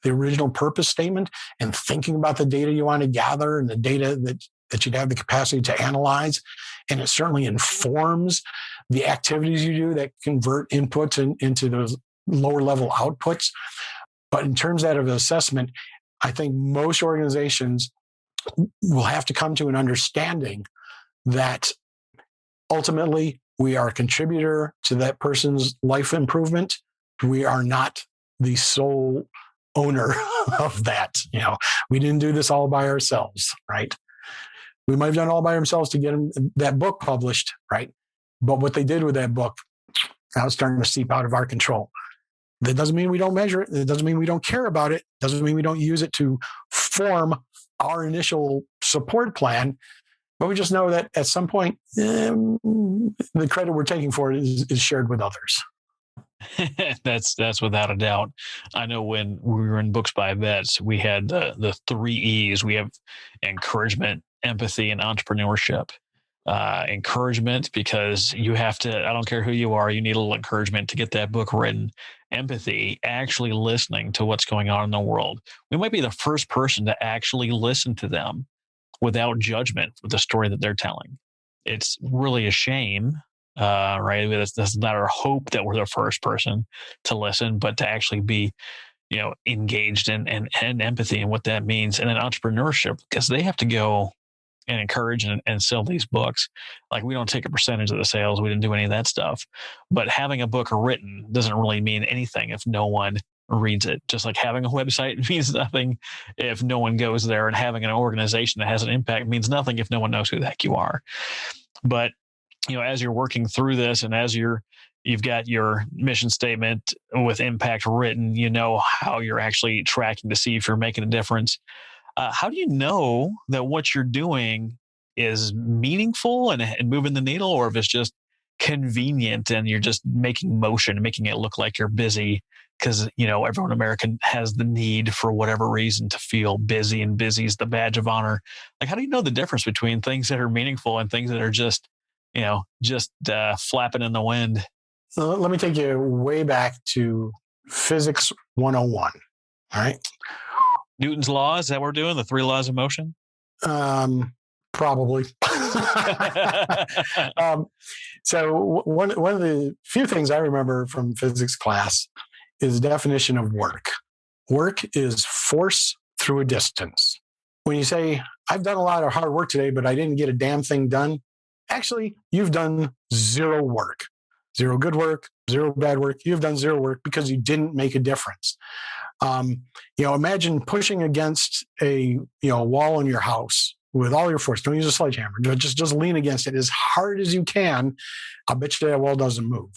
the original purpose statement and thinking about the data you want to gather and the data that you'd have the capacity to analyze. And it certainly informs the activities you do that convert inputs into those lower level outputs. But in terms of assessment, I think most organizations will have to come to an understanding that ultimately we are a contributor to that person's life improvement. We are not the sole owner of that. We didn't do this all by ourselves, right? We might have done it all by ourselves to get them that book published, right? But what they did with that book, now it's starting to seep out of our control. That doesn't mean we don't measure it. It doesn't mean we don't care about it. It doesn't mean we don't use it to form our initial support plan. But we just know that at some point, the credit we're taking for it is shared with others. That's without a doubt. I know when we were in Books by Vets, we had the 3 E's. We have encouragement, empathy, and entrepreneurship. Encouragement, because you have to, I don't care who you are, you need a little encouragement to get that book written. Empathy, actually listening to what's going on in the world. We might be the first person to actually listen to them without judgment with the story that they're telling. It's really a shame, right? That's not our hope that we're the first person to listen, but to actually be, engaged in empathy and what that means. And then entrepreneurship, because they have to go and encourage and sell these books. Like, we don't take a percentage of the sales. We didn't do any of that stuff. But having a book written doesn't really mean anything if no one reads it. Just like having a website means nothing if no one goes there, and having an organization that has an impact means nothing if no one knows who the heck you are. But, as you're working through this, and as you've got your mission statement with impact written, how you're actually tracking to see if you're making a difference. How do you know that what you're doing is meaningful and moving the needle, or if it's just convenient and you're just making motion, making it look like you're busy because, everyone in America has the need for whatever reason to feel busy, and busy is the badge of honor. Like, how do you know the difference between things that are meaningful and things that are just flapping in the wind? Let me take you way back to Physics 101. All right. Newton's law, is that what we're doing? The 3 laws of motion? Probably. So one of the few things I remember from physics class is the definition of work. Work is force through a distance. When you say, I've done a lot of hard work today, but I didn't get a damn thing done, actually, you've done 0 work. 0 good work, 0 bad work. You've done 0 work because you didn't make a difference. Imagine pushing against a wall in your house with all your force. Don't use a sledgehammer. Just lean against it as hard as you can. I'll bet you that wall doesn't move.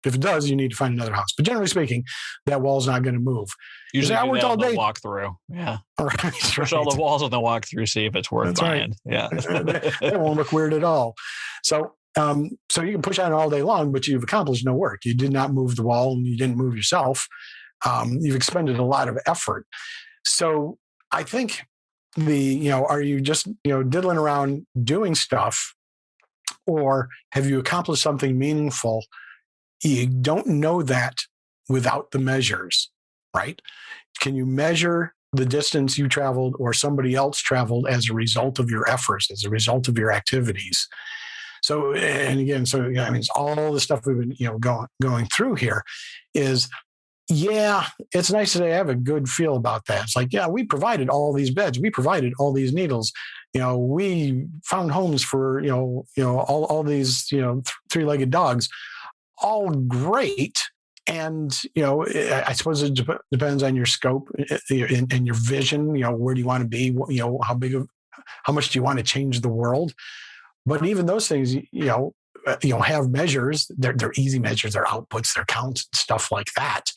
If it does, you need to find another house. But generally speaking, that wall's not going to move. Usually I worked all day. Walk through. Yeah. Right. Push all the walls on the walk through, see if it's worth buying. Right. Yeah. That won't look weird at all. So you can push on it all day long, but you've accomplished no work. You did not move the wall, and you didn't move yourself. You've expended a lot of effort. So I think are you just, diddling around doing stuff, or have you accomplished something meaningful? You don't know that without the measures, right? Can you measure the distance you traveled or somebody else traveled as a result of your efforts, as a result of your activities. So, and again, so I mean, it's all the stuff we've been, going through here is, yeah, it's nice that I have a good feel about that. It's like, yeah, we provided all these beds, we provided all these needles, we found homes for, all these, three-legged dogs, all great. And, I suppose it depends on your scope and your vision, where do you want to be, how much do you want to change the world? But even those things, have measures. They're easy measures, they're outputs, they're counts, stuff like that.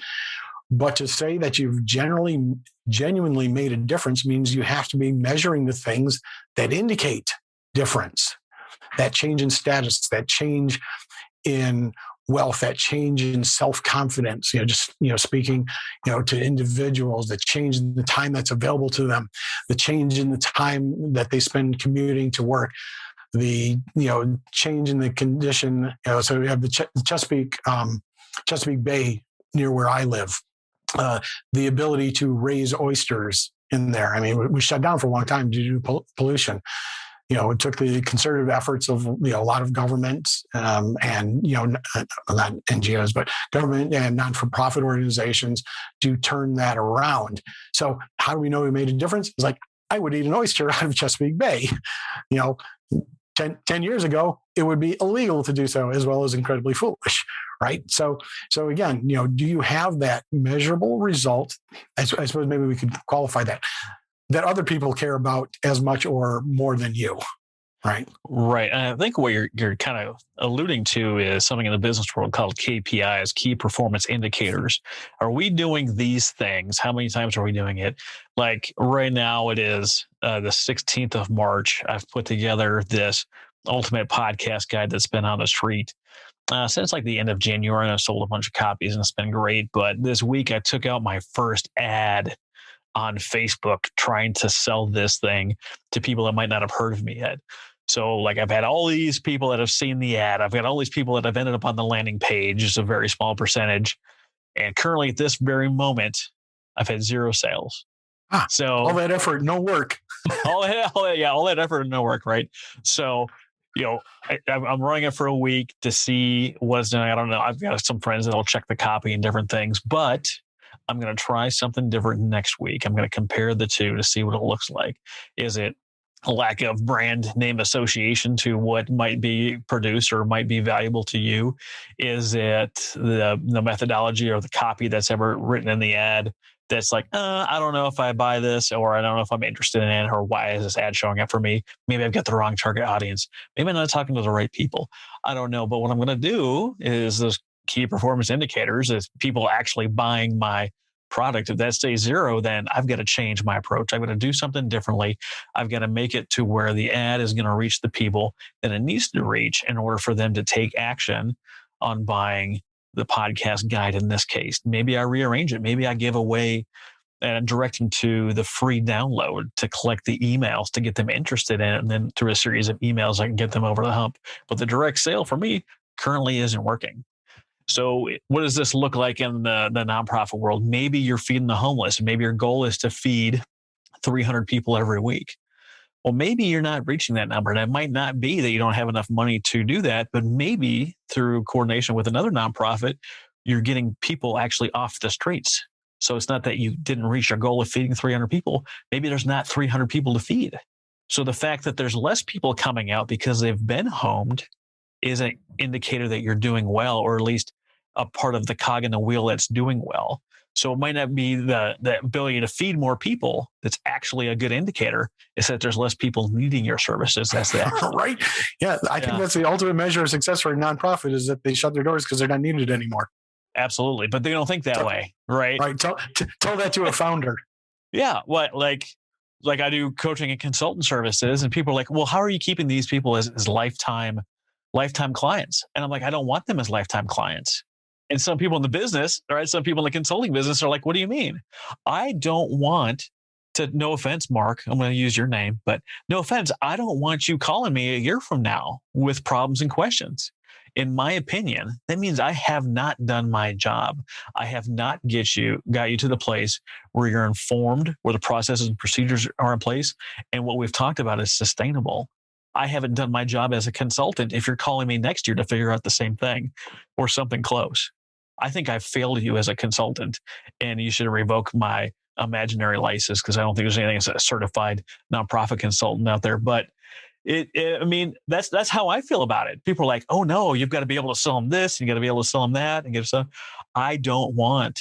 But to say that you've genuinely made a difference means you have to be measuring the things that indicate difference, that change in status, that change in wealth, that change in self-confidence, speaking, to individuals, the change in the time that's available to them, the change in the time that they spend commuting to work, the change in the condition. So we have the Chesapeake Bay near where I live. The ability to raise oysters in there. I mean, we shut down for a long time due to pollution. It took the concerted efforts of a lot of governments and not NGOs, but government and non-for-profit organizations to turn that around. So how do we know we made a difference? It's like, I would eat an oyster out of Chesapeake Bay. 10 years ago, it would be illegal to do so, as well as incredibly foolish, right? So again, do you have that measurable result? I suppose maybe we could qualify that other people care about as much or more than you, right? Right. And I think what you're kind of alluding to is something in the business world called KPIs, key performance indicators. Are we doing these things? How many times are we doing it? Like right now it is the 16th of March. I've put together this ultimate podcast guide that's been on the street since like the end of January, and I've sold a bunch of copies and it's been great. But this week I took out my first ad on Facebook trying to sell this thing to people that might not have heard of me yet. So like I've had all these people that have seen the ad. I've got all these people that have ended up on the landing page. It's a very small percentage. And currently at this very moment, I've had 0 sales. So all that effort, no work. all that effort and no work, right? So, I'm running it for a week to see what's doing. I don't know. I've got some friends that'll check the copy and different things, but I'm going to try something different next week. I'm going to compare the two to see what it looks like. Is it a lack of brand name association to what might be produced or might be valuable to you? Is it the methodology or the copy that's ever written in the ad that's like, I don't know if I buy this, or I don't know if I'm interested in it, or why is this ad showing up for me? Maybe I've got the wrong target audience. Maybe I'm not talking to the right people. I don't know. But what I'm going to do is those key performance indicators is people actually buying my product. If that stays 0, then I've got to change my approach. I've got to do something differently. I've got to make it to where the ad is going to reach the people that it needs to reach in order for them to take action on buying the podcast guide in this case. Maybe I rearrange it. Maybe I give away and direct them to the free download to collect the emails to get them interested in it. And then through a series of emails, I can get them over the hump. But the direct sale for me currently isn't working. So what does this look like in the nonprofit world? Maybe you're feeding the homeless. Maybe your goal is to feed 300 people every week. Well, maybe you're not reaching that number. And it might not be that you don't have enough money to do that, but maybe through coordination with another nonprofit, you're getting people actually off the streets. So it's not that you didn't reach your goal of feeding 300 people. Maybe there's not 300 people to feed. So the fact that there's less people coming out because they've been homed is an indicator that you're doing well, or at least a part of the cog in the wheel that's doing well. So it might not be the ability to feed more people that's actually a good indicator. It's that there's less people needing your services. That's that. Right. Yeah. I think that's the ultimate measure of success for a nonprofit is that they shut their doors because they're not needed anymore. Absolutely. But they don't think that way. Right. Right. Tell that to a founder. Yeah. What, like I do coaching and consultant services, and people are like, well, how are you keeping these people as lifetime clients? And I'm like, I don't want them as lifetime clients. And some people in the business, right? Some people in the consulting business are like, what do you mean? I don't want to, no offense, Mark, I'm going to use your name, but no offense. I don't want you calling me a year from now with problems and questions. in my opinion, that means I have not done my job. I have not got you to the place where you're informed, where the processes and procedures are in place, and what we've talked about is sustainable. I haven't done my job as a consultant if you're calling me next year to figure out the same thing or something close. I think I've failed you as a consultant, and you should revoke my imaginary license, because I don't think there's anything as a certified nonprofit consultant out there. But I mean, that's how I feel about it. People are like, oh no, you've got to be able to sell them this, and you got to be able to sell them that, and get stuff. I don't want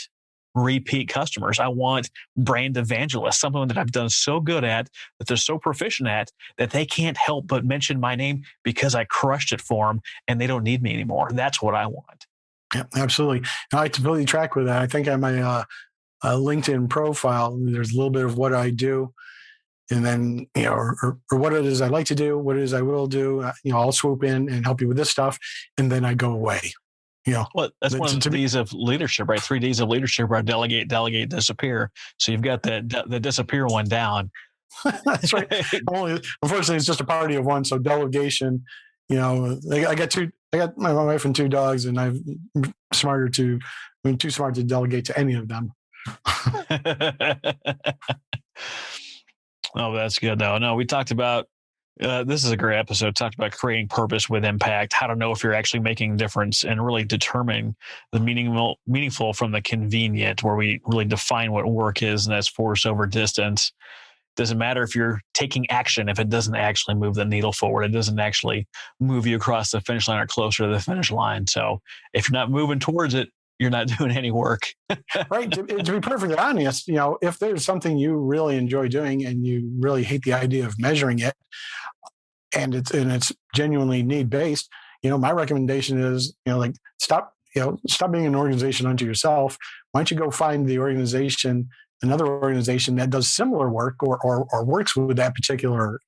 repeat customers. I want brand evangelists, someone that I've done so good at, that they're so proficient at, that they can't help but mention my name because I crushed it for them, and they don't need me anymore. That's what I want. Yeah, absolutely. I completely track with that. I think on my LinkedIn profile, there's a little bit of what I do, and then, or what it is I like to do, what it is I will do. I'll swoop in and help you with this stuff, and then I go away. Well, that's one of the D's of leadership, right? 3 D's of leadership are delegate, disappear. So you've got the disappear one down. That's right. Unfortunately, it's just a party of one. So delegation, I got my wife and 2 dogs, and I'm too smart to delegate to any of them. Oh, that's good though. No, we talked about, this is a great episode. Talked about creating purpose with impact, how to know if you're actually making a difference, and really determining the meaningful from the convenient, where we really define what work is, and that's force over distance. Doesn't matter if you're taking action if it doesn't actually move the needle forward. It doesn't actually move you across the finish line or closer to the finish line. So if you're not moving towards it, you're not doing any work. Right. To be perfectly honest, if there's something you really enjoy doing and you really hate the idea of measuring it, and it's genuinely need-based, my recommendation is, stop being an organization unto yourself. Why don't you go find another organization that does similar work or works with that particular,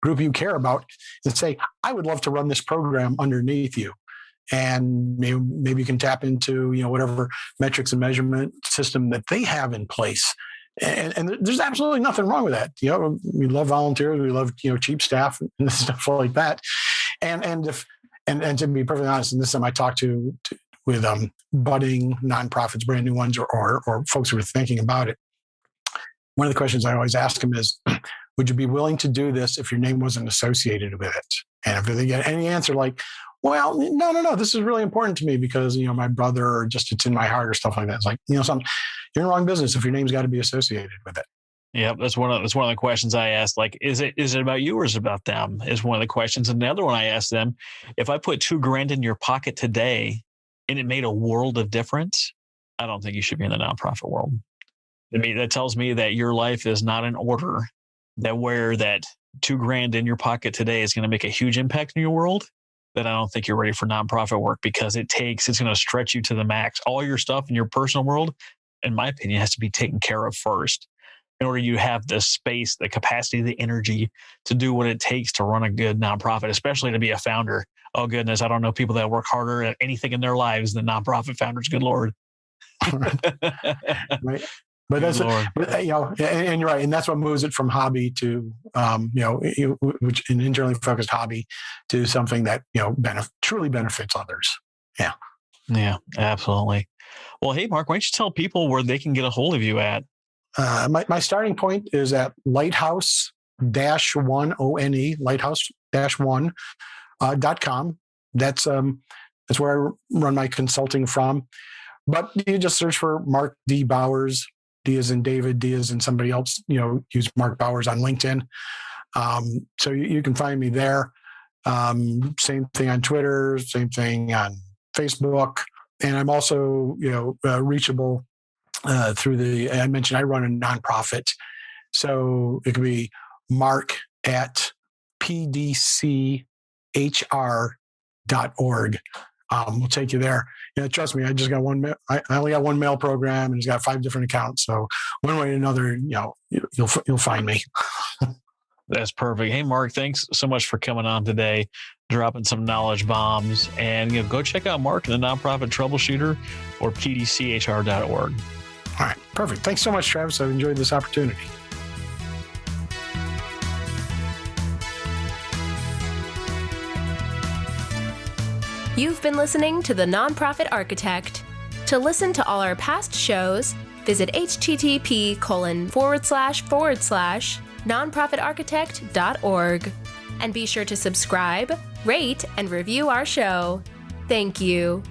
group you care about, and say, I would love to run this program underneath you. And maybe you can tap into, whatever metrics and measurement system that they have in place. And there's absolutely nothing wrong with that. We love volunteers, we love, cheap staff and stuff like that. And to be perfectly honest, and this time I talked with budding nonprofits, brand new ones, or folks who are thinking about it. One of the questions I always ask them is, would you be willing to do this if your name wasn't associated with it? And if they get any answer like, well, no, this is really important to me because, my brother, or just it's in my heart, or stuff like that. It's like, you're in the wrong business if your name's got to be associated with it. Yeah, that's one of the questions I asked. Like, is it about you or is it about them? Is one of the questions. And the other one I asked them, if I put $2,000 in your pocket today and it made a world of difference, I don't think you should be in the nonprofit world. I mean, that tells me that your life is not in order. That where that $2,000 in your pocket today is going to make a huge impact in your world. That I don't think you're ready for nonprofit work, because it's going to stretch you to the max. All your stuff in your personal world, in my opinion, has to be taken care of first in order you have the space, the capacity, the energy to do what it takes to run a good nonprofit, especially to be a founder. Oh goodness, I don't know people that work harder at anything in their lives than nonprofit founders. Good Lord. Right. But that's, and you're right. And that's what moves it from hobby to, which an internally focused hobby, to something that, truly benefits others. Yeah. Yeah, absolutely. Well, hey, Mark, why don't you tell people where they can get a hold of you at? My starting point is at Lighthouse One, Lighthouse-One.com. That's where I run my consulting from. But you just search for Mark D. Bowers. D as in David, D as in somebody else, use Mark Bowers on LinkedIn. So you can find me there. Same thing on Twitter, same thing on Facebook. And I'm also, reachable through I mentioned I run a nonprofit. So it could be Mark at pdchr.org. We'll take you there. Trust me, I just got I only got one mail program, and it's got 5 different accounts. So one way or another, you'll find me. That's perfect. Hey, Mark, thanks so much for coming on today, dropping some knowledge bombs, and go check out Mark and the Nonprofit Troubleshooter, or pdchr.org. All right, perfect. Thanks so much, Travis. I've enjoyed this opportunity. You've been listening to The Nonprofit Architect. To listen to all our past shows, visit http://nonprofitarchitect.org. And be sure to subscribe, rate, and review our show. Thank you.